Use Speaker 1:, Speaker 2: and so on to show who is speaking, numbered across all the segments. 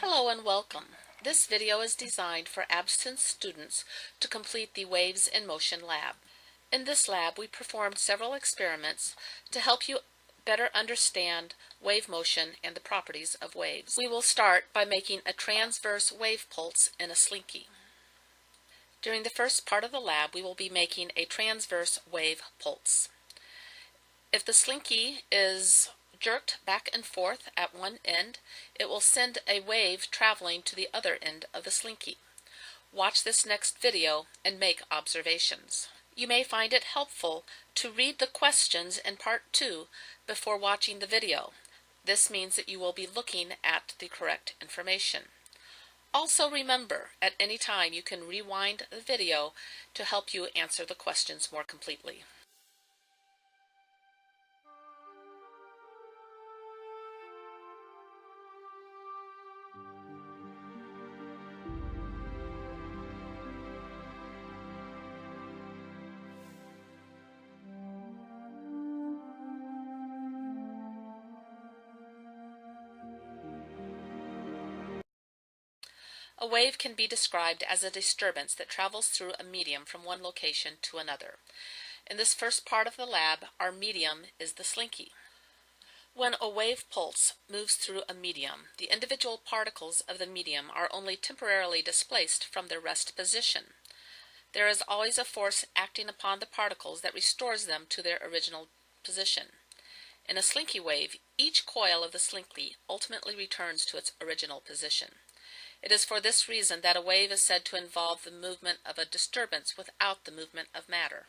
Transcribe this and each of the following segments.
Speaker 1: Hello and welcome. This video is designed for absent students to complete the Waves in Motion lab. In this lab, we performed several experiments to help you better understand wave motion and the properties of waves. We will start by making a transverse wave pulse in a slinky. During the first part of the lab, we will be making a transverse wave pulse. If the slinky is jerked back and forth at one end, it will send a wave traveling to the other end of the slinky. Watch this next video and make observations. You may find it helpful to read the questions in part 2 before watching the video. This means that you will be looking at the correct information. Also remember, at any time you can rewind the video to help you answer the questions more completely. A wave can be described as a disturbance that travels through a medium from one location to another. In this first part of the lab, our medium is the slinky. When a wave pulse moves through a medium, the individual particles of the medium are only temporarily displaced from their rest position. There is always a force acting upon the particles that restores them to their original position. In a slinky wave, each coil of the slinky ultimately returns to its original position. It is for this reason that a wave is said to involve the movement of a disturbance without the movement of matter.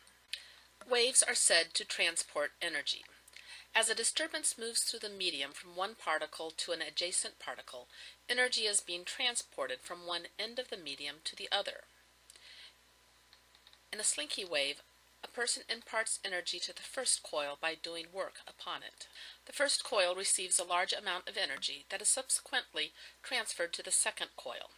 Speaker 1: Waves are said to transport energy. As a disturbance moves through the medium from one particle to an adjacent particle, energy is being transported from one end of the medium to the other. In a slinky wave, a person imparts energy to the first coil by doing work upon it. The first coil receives a large amount of energy that is subsequently transferred to the second coil.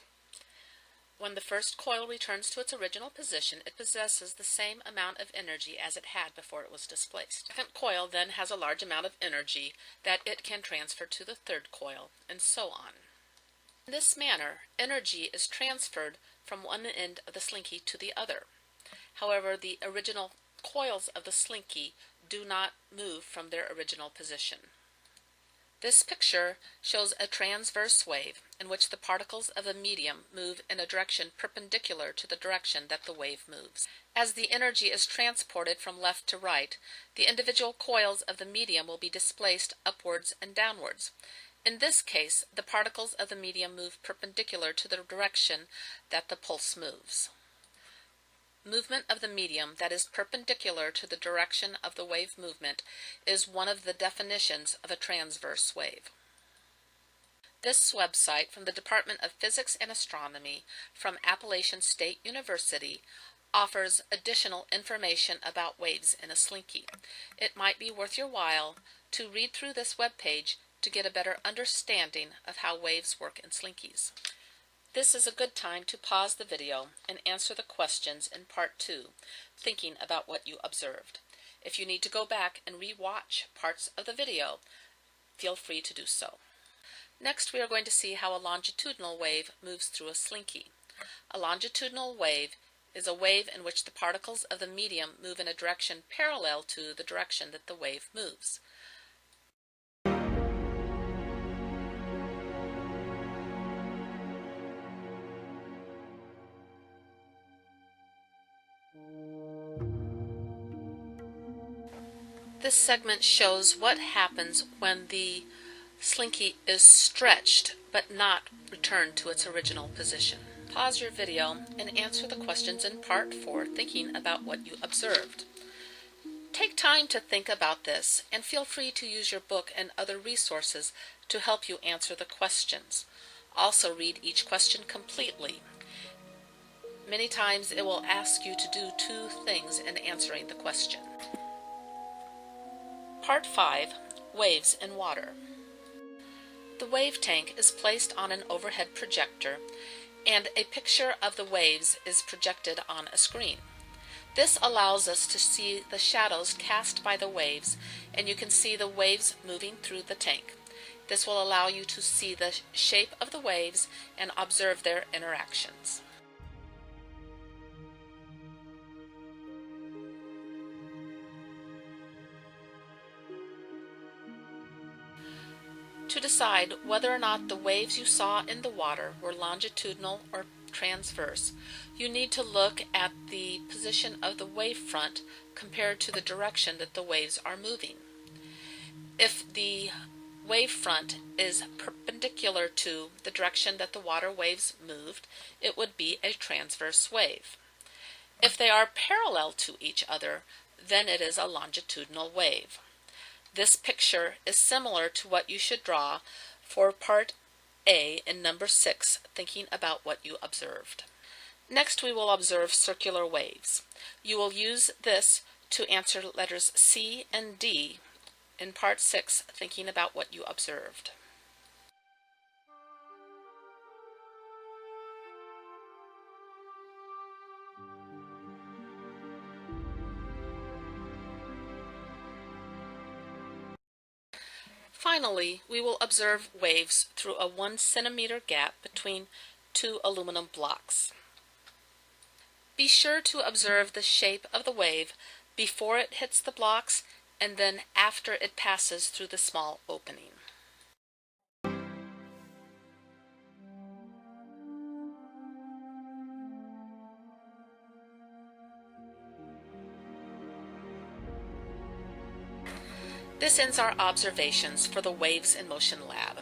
Speaker 1: When the first coil returns to its original position, it possesses the same amount of energy as it had before it was displaced. The second coil then has a large amount of energy that it can transfer to the third coil, and so on. In this manner, energy is transferred from one end of the slinky to the other. However, the original coils of the slinky do not move from their original position. This picture shows a transverse wave in which the particles of the medium move in a direction perpendicular to the direction that the wave moves. As the energy is transported from left to right, the individual coils of the medium will be displaced upwards and downwards. In this case, the particles of the medium move perpendicular to the direction that the pulse moves. Movement of the medium that is perpendicular to the direction of the wave movement is one of the definitions of a transverse wave. This website from the Department of Physics and Astronomy from Appalachian State University offers additional information about waves in a slinky. It might be worth your while to read through this webpage to get a better understanding of how waves work in slinkies. This is a good time to pause the video and answer the questions in part 2, thinking about what you observed. If you need to go back and re-watch parts of the video, feel free to do so. Next, we are going to see how a longitudinal wave moves through a slinky. A longitudinal wave is a wave in which the particles of the medium move in a direction parallel to the direction that the wave moves. This segment shows what happens when the slinky is stretched but not returned to its original position. Pause your video and answer the questions in part 4, thinking about what you observed. Take time to think about this and feel free to use your book and other resources to help you answer the questions. Also read each question completely. Many times it will ask you to do 2 things in answering the question. Part 5, Waves in Water. The wave tank is placed on an overhead projector, and a picture of the waves is projected on a screen. This allows us to see the shadows cast by the waves, and you can see the waves moving through the tank. This will allow you to see the shape of the waves and observe their interactions. To decide whether or not the waves you saw in the water were longitudinal or transverse, you need to look at the position of the wavefront compared to the direction that the waves are moving. If the wavefront is perpendicular to the direction that the water waves moved, it would be a transverse wave. If they are parallel to each other, then it is a longitudinal wave. This picture is similar to what you should draw for part A in number 6, thinking about what you observed. Next, we will observe circular waves. You will use this to answer letters C and D in part 6, thinking about what you observed. Finally, we will observe waves through a 1 centimeter gap between two aluminum blocks. Be sure to observe the shape of the wave before it hits the blocks and then after it passes through the small opening. This ends our observations for the Waves in Motion Lab.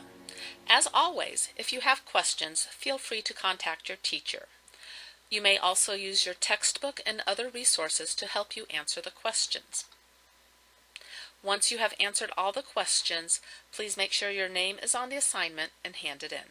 Speaker 1: As always, if you have questions, feel free to contact your teacher. You may also use your textbook and other resources to help you answer the questions. Once you have answered all the questions, please make sure your name is on the assignment and hand it in.